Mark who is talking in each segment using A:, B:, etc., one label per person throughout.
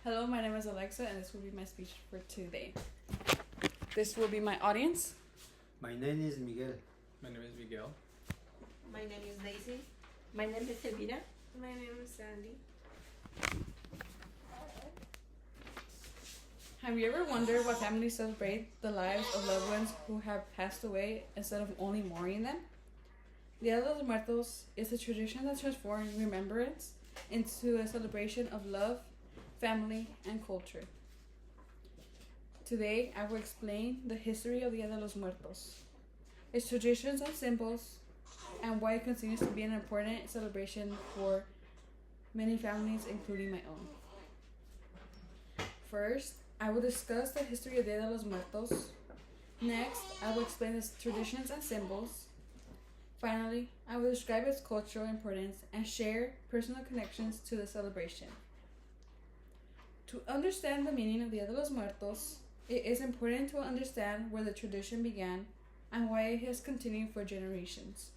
A: Hello, my name is Alexa, and this will be my speech for today. This will be my audience.
B: My name is Miguel.
C: My name is Miguel.
D: My name is Daisy.
E: My name is Elvira.
F: My name is Sandy.
A: Have you ever wondered why families celebrate the lives of loved ones who have passed away instead of only mourning them? Dia de los Muertos is a tradition that transforms remembrance into a celebration of love, family, and culture. Today, I will explain the history of Dia de los Muertos, its traditions and symbols, and why it continues to be an important celebration for many families, including my own. First, I will discuss the history of Dia de los Muertos. Next, I will explain its traditions and symbols. Finally, I will describe its cultural importance and share personal connections to the celebration. To understand the meaning of Dia de los Muertos, it is important to understand where the tradition began and why it has continued for generations.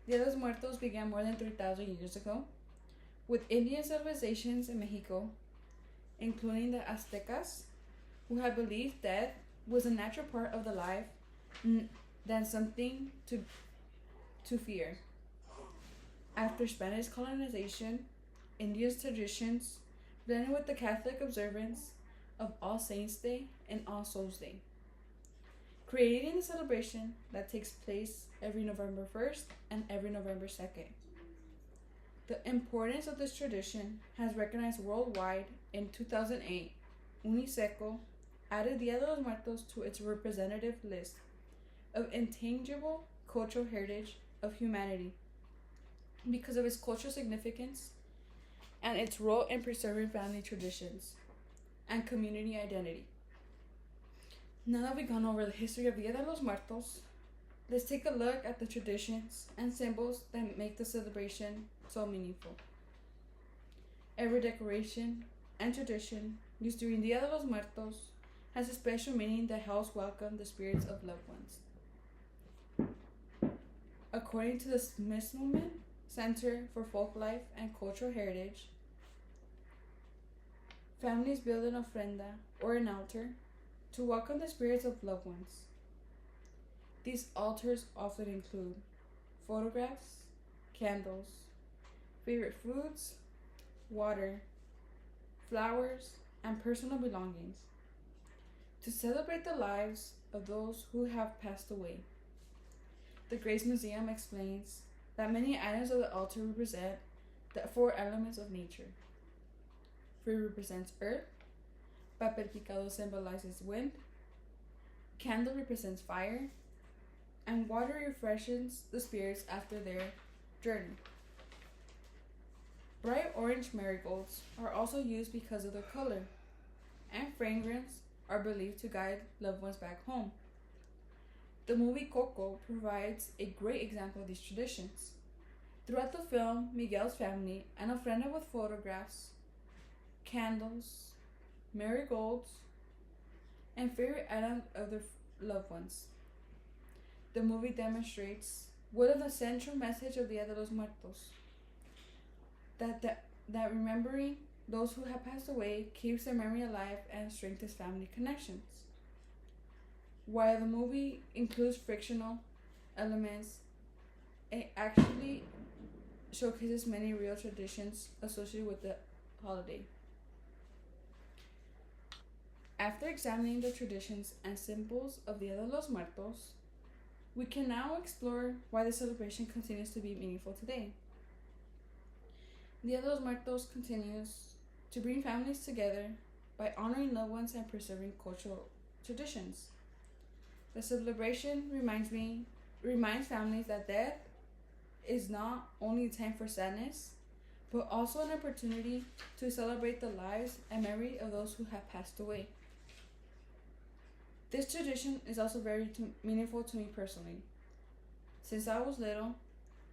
A: Dia de los Muertos began more than 3,000 years ago with Indian civilizations in Mexico, including the Aztecas, who had believed death was a natural part of the life than something to fear. After Spanish colonization, India's traditions blended with the Catholic observance of All Saints' Day and All Souls' Day, creating a celebration that takes place every November 1st and every November 2nd. The importance of this tradition has recognized worldwide. In 2008, UNESCO added Dia de los Muertos to its representative list of intangible cultural heritage of humanity because of its cultural significance and its role in preserving family traditions and community identity. Now that we've gone over the history of Dia de los Muertos, let's take a look at the traditions and symbols that make the celebration so meaningful. Every decoration and tradition used during Dia de los Muertos has a special meaning that helps welcome the spirits of loved ones. According to the Smithsonian Center for Folklife and Cultural Heritage, families build an ofrenda or an altar to welcome the spirits of loved ones. These altars often include photographs, candles, favorite foods, water, flowers, and personal belongings to celebrate the lives of those who have passed away. The Grace Museum explains that many items of the altar represent the four elements of nature. Fire represents earth, papel picado symbolizes wind, candle represents fire, and water refreshes the spirits after their journey. Bright orange marigolds are also used because of their color, and fragrance are believed to guide loved ones back home. The movie Coco provides a great example of these traditions. Throughout the film, Miguel's family, an ofrenda with photographs, candles, marigolds, and favorite items of their loved ones. The movie demonstrates one of the central message of Dia de los Muertos, that remembering those who have passed away keeps their memory alive and strengthens family connections. While the movie includes fictional elements, it actually showcases many real traditions associated with the holiday. After examining the traditions and symbols of Dia de los Muertos, we can now explore why the celebration continues to be meaningful today. Dia de los Muertos continues to bring families together by honoring loved ones and preserving cultural traditions. The celebration reminds families that death is not only a time for sadness, but also an opportunity to celebrate the lives and memory of those who have passed away. This tradition is also very meaningful to me personally. Since I was little,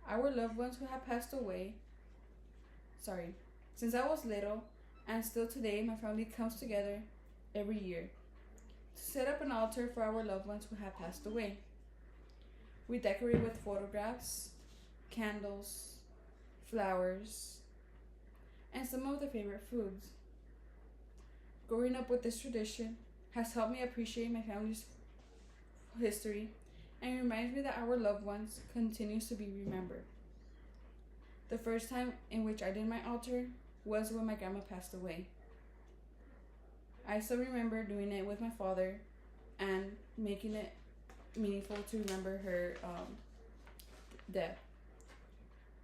A: our loved ones who have passed away. Since I was little, and still today, my family comes together every year to set up an altar for our loved ones who have passed away. We decorate with photographs, candles, flowers, and some of their favorite foods. Growing up with this tradition has helped me appreciate my family's history and reminds me that our loved ones continues to be remembered. The first time in which I did my altar was when my grandma passed away. I still remember doing it with my father and making it meaningful to remember her death.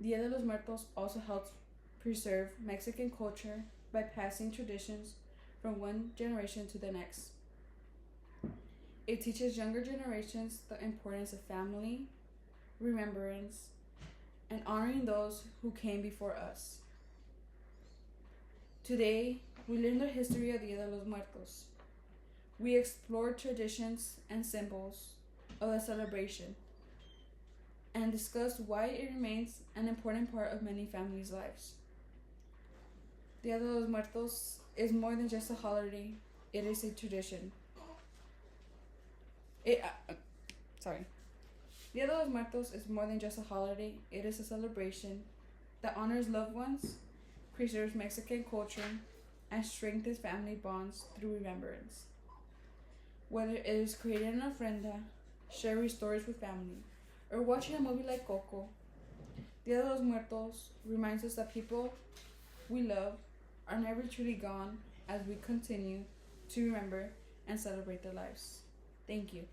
A: Dia de los Muertos also helps preserve Mexican culture by passing traditions from one generation to the next. It teaches younger generations the importance of family, remembrance, and honoring those who came before us. Today, we learn the history of Dia de los Muertos. We explore traditions and symbols of the celebration and discuss why it remains an important part of many families' lives. Dia de los Muertos is more than just a holiday, it is a tradition. Dia de los Muertos is more than just a holiday, it is a celebration that honors loved ones, preserves Mexican culture, and strengthens family bonds through remembrance. Whether it is creating an ofrenda, sharing stories with family, or watching a movie like Coco, Dia de los Muertos reminds us that people we love are never truly gone as we continue to remember and celebrate their lives. Thank you.